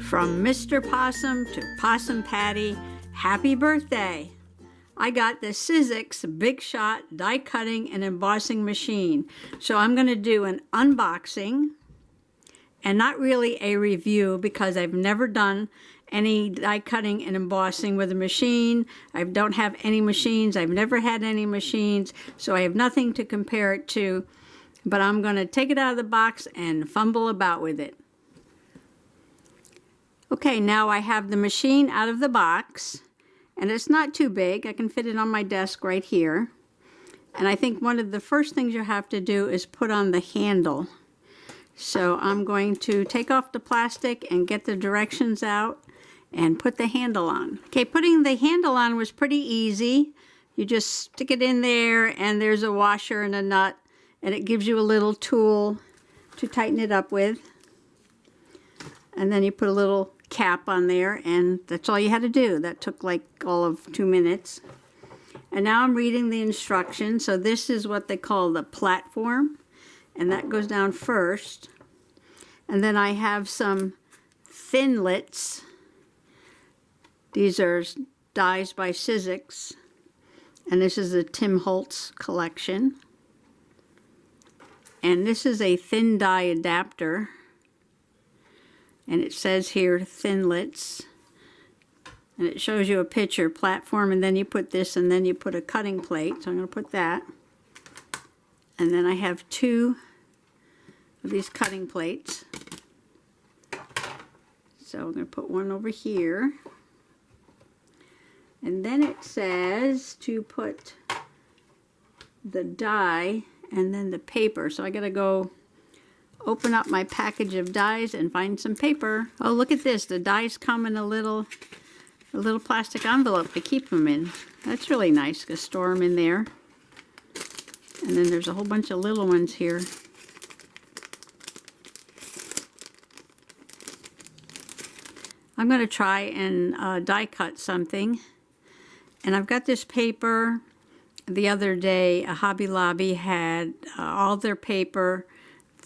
From Mr. Possum to Possum Patty, happy birthday! I got the Sizzix Big Shot die cutting and embossing machine. So I'm going to do an unboxing and not really a review because I've never done any die cutting and embossing with a machine. I don't have any machines. I've never had any machines, so I have nothing to compare it to. But I'm going to take it out of the box and fumble about with it. Okay, now I have the machine out of the box, and it's not too big. I can fit it on my desk right here. And I think one of the first things you have to do is put on the handle. So I'm going to take off the plastic and get the directions out and put the handle on. Okay, putting the handle on was pretty easy. You just stick it in there and there's a washer and a nut, and it gives you a little tool to tighten it up with. And then you put a little cap on there, and that's all you had to do. That took like all of 2 minutes. And now I'm reading the instructions. So this is what they call the platform, and that goes down first. And then I have some thinlits. These are dies by Sizzix, and this is a Tim Holtz collection. And this is a thin die adapter. And it says here, thinlits. And it shows you a picture, platform, and then you put this, and then you put a cutting plate. So I'm going to put that. And then I have 2 of these cutting plates. So I'm going to put one over here. And then it says to put the die and then the paper. So I got to go open up my package of dies and find some paper. Oh, look at this. The dies come in a little plastic envelope to keep them in. That's really nice to store them in there. And then there's a whole bunch of little ones here. I'm going to try and die cut something. And I've got this paper. The other day, Hobby Lobby had all their paper.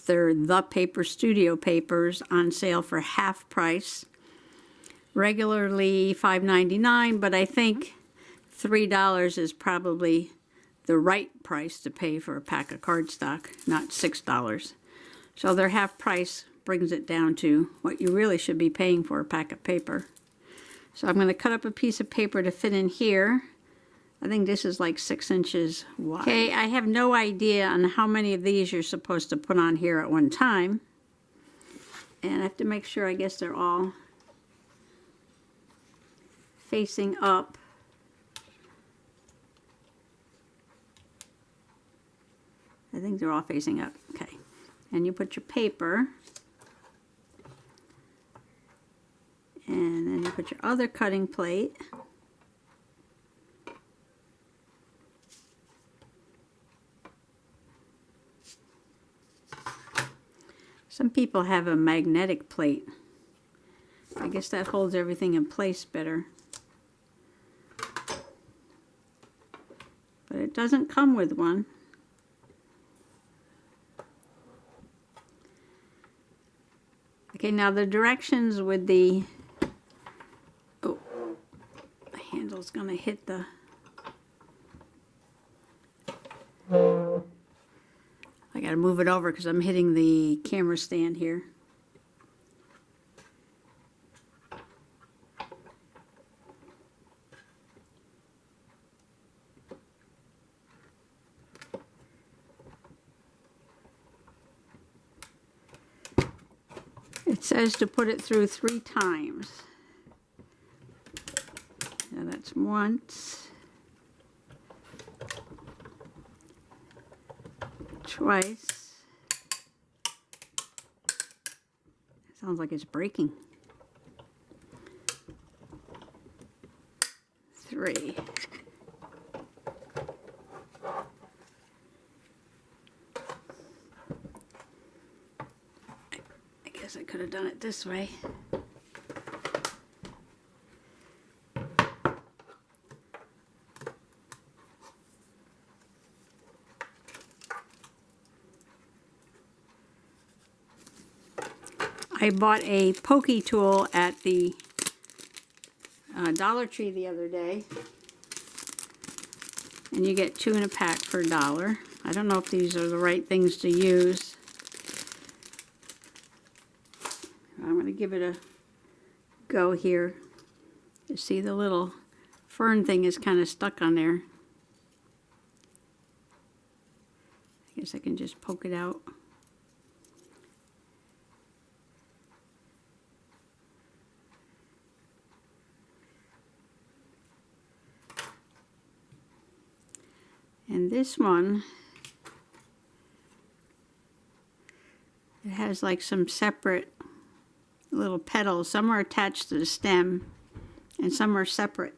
They're the Paper Studio papers on sale for half price. Regularly $5.99, but I think $3 is probably the right price to pay for a pack of cardstock, not $6. So their half price brings it down to what you really should be paying for a pack of paper. So I'm going to cut up a piece of paper to fit in here. I think this is like 6 inches wide. Okay, I have no idea on how many of these you're supposed to put on here at one time. And I have to make sure, I guess they're all facing up. I think they're all facing up. Okay. And you put your paper. And then you put your other cutting plate. Some people have a magnetic plate. I guess that holds everything in place better. But it doesn't come with one. Okay, now the directions with the... Oh, the handle's going to hit the... I got to move it over because I'm hitting the camera stand here. It says to put it through 3 times. Now that's once, twice. It sounds like it's breaking. 3. I guess I could have done it this way. I bought a pokey tool at the Dollar Tree the other day. And you get 2 in a pack for $1. I don't know if these are the right things to use. I'm going to give it a go here. You see the little fern thing is kind of stuck on there. I guess I can just poke it out. And this one, it has like some separate little petals. Some are attached to the stem and some are separate.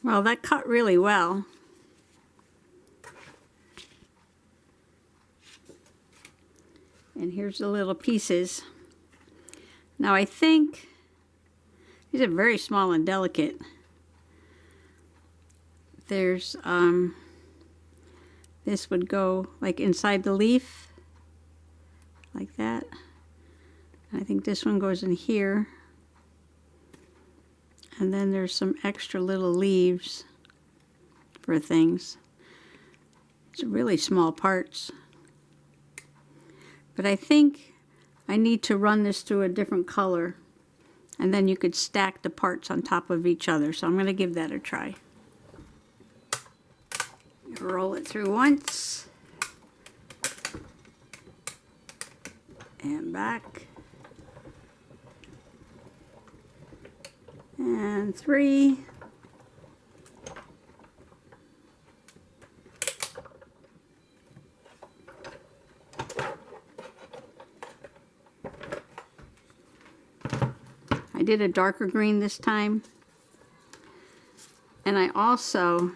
Well, that cut really well. And here's the little pieces. Now I think these are very small and delicate. There's, this would go like inside the leaf, like that. I think this one goes in here. And then there's some extra little leaves for things. It's really small parts. But I think I need to run this through a different color. And then you could stack the parts on top of each other. So I'm going to give that a try. Roll it through once. And back. And 3. I did a darker green this time. And I also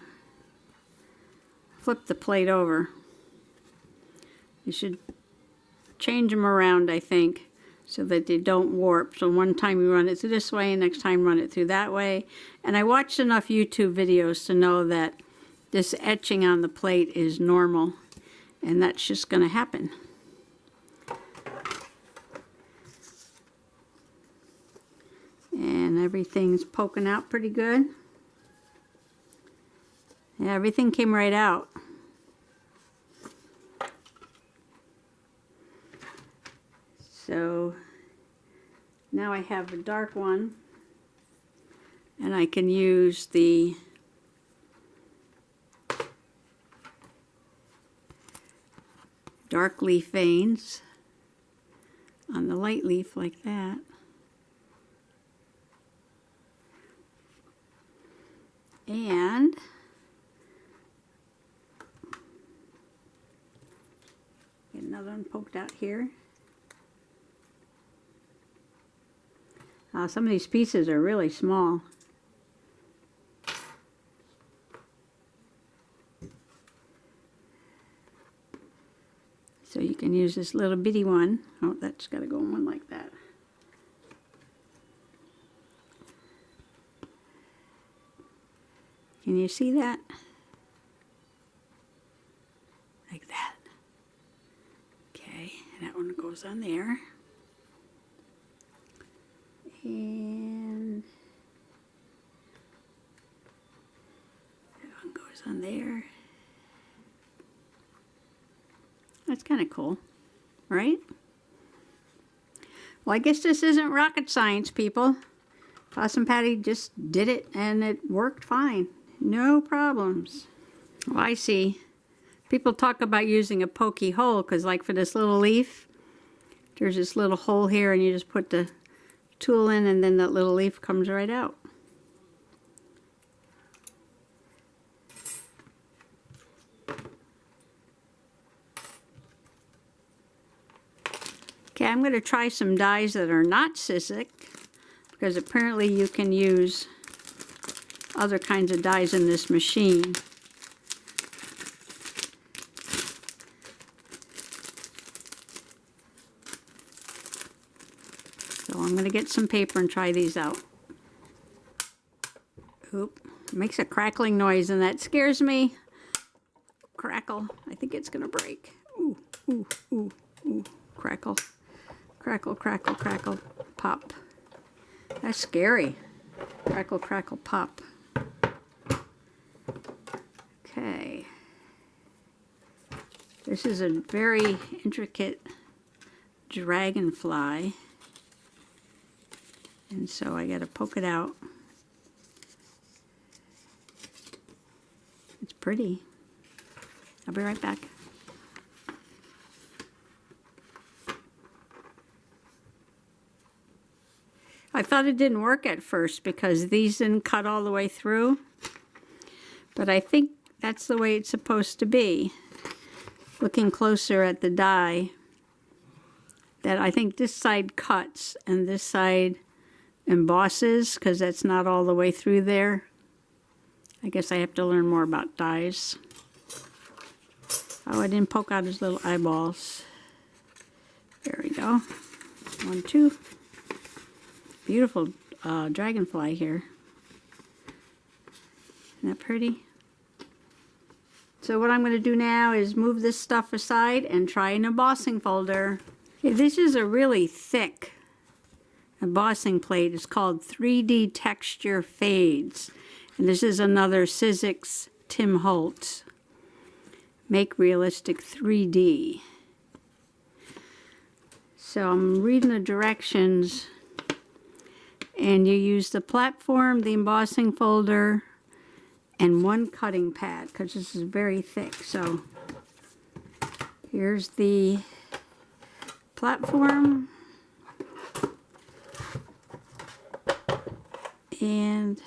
flip the plate over. You should change them around, I think, so that they don't warp. So one time you run it through this way, and next time run it through that way. And I watched enough YouTube videos to know that this etching on the plate is normal, and that's just going to happen. And everything's poking out pretty good. Yeah, everything came right out. So now I have a dark one, and I can use the dark leaf veins on the light leaf like that. And get another one poked out here. Some of these pieces are really small. So you can use this little bitty one. Oh, that's got to go in one like that. Can you see that? Like that. Okay, and that one goes on there. And that one goes on there. That's kind of cool, right? Well, I guess this isn't rocket science, people. Possum Patty just did it, and it worked fine. No problems. Well, I see. People talk about using a pokey hole, because like for this little leaf, there's this little hole here, and you just put the tool in, and then that little leaf comes right out. Okay, I'm going to try some dyes that are not Sizzix, because apparently you can use other kinds of dyes in this machine. So I'm going to get some paper and try these out. Oop, it makes a crackling noise, and that scares me. Crackle. I think it's going to break. Ooh, ooh, ooh, ooh. Crackle. Crackle, crackle, crackle, pop. That's scary. Crackle, crackle, pop. Okay. This is a very intricate dragonfly. And so I got to poke it out. It's pretty. I'll be right back. I thought it didn't work at first because these didn't cut all the way through. But I think that's the way it's supposed to be. Looking closer at the die, that I think this side cuts and this side embosses because that's not all the way through there. I guess I have to learn more about dies. Oh, I didn't poke out his little eyeballs. There we go. 1, 2. Beautiful dragonfly here. Isn't that pretty? So what I'm going to do now is move this stuff aside and try an embossing folder. Okay, this is a really thick embossing plate. It's called 3D Texture Fades. And this is another Sizzix Tim Holtz. Make Realistic 3D. So I'm reading the directions, and you use the platform, the embossing folder, and 1 cutting pad because this is very thick. So here's the platform, and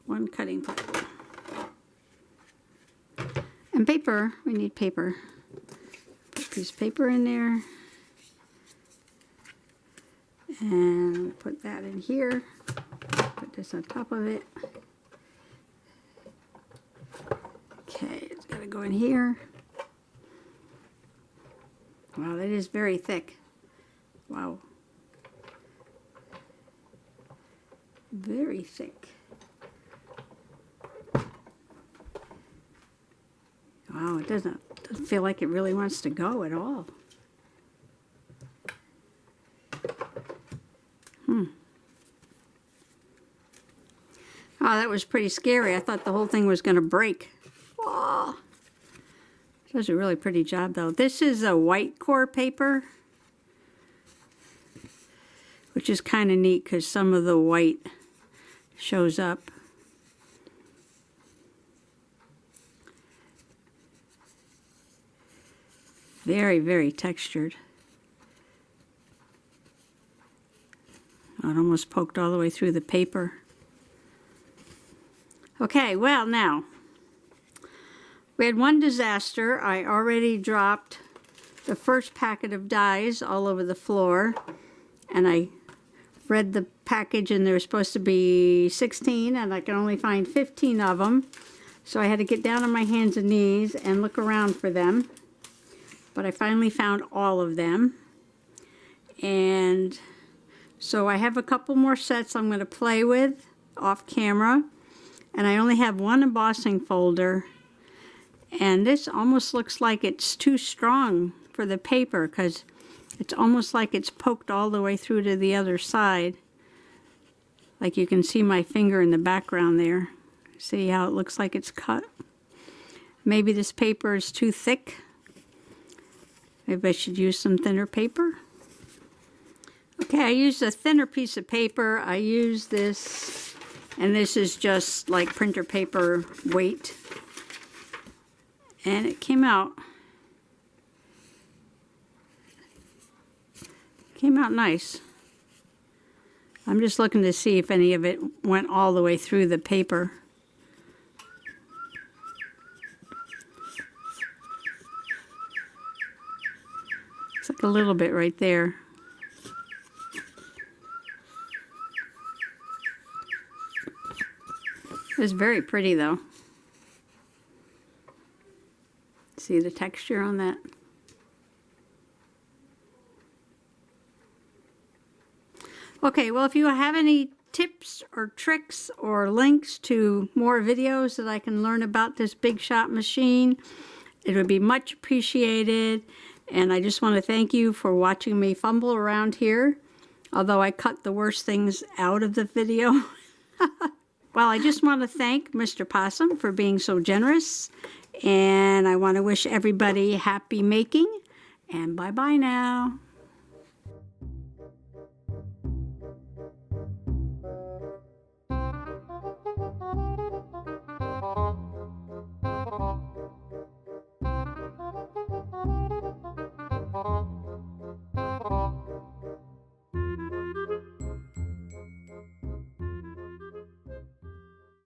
one cutting pad. And paper, we need paper. Put a piece of paper in there. And put that in here. Put this on top of it. Okay, it's got to go in here. Wow, that is very thick. Wow. Very thick. Wow, it doesn't feel like it really wants to go at all. Oh, that was pretty scary. I thought the whole thing was going to break. Oh. Does a really pretty job, though. This is a white core paper, which is kind of neat because some of the white shows up. Very, very textured. Oh, it almost poked all the way through the paper. Okay, well now, we had one disaster. I already dropped the first packet of dies all over the floor, and I read the package and there was supposed to be 16 and I could only find 15 of them. So I had to get down on my hands and knees and look around for them. But I finally found all of them. And so I have a couple more sets I'm going to play with off camera. And I only have 1 embossing folder. And this almost looks like it's too strong for the paper because it's almost like it's poked all the way through to the other side. Like you can see my finger in the background there. See how it looks like it's cut? Maybe this paper is too thick. Maybe I should use some thinner paper. Okay, I used a thinner piece of paper. I used this, and this is just like printer paper weight. And it came out nice. I'm just looking to see if any of it went all the way through the paper. Looks like a little bit right there. It's very pretty though. See the texture on that? Okay, well, if you have any tips or tricks or links to more videos that I can learn about this Big Shot machine, It would be much appreciated. And I just want to thank you for watching me fumble around here, although I cut the worst things out of the video. Well, I just want to thank Mr. Possum for being so generous, and I want to wish everybody happy making, and bye-bye now.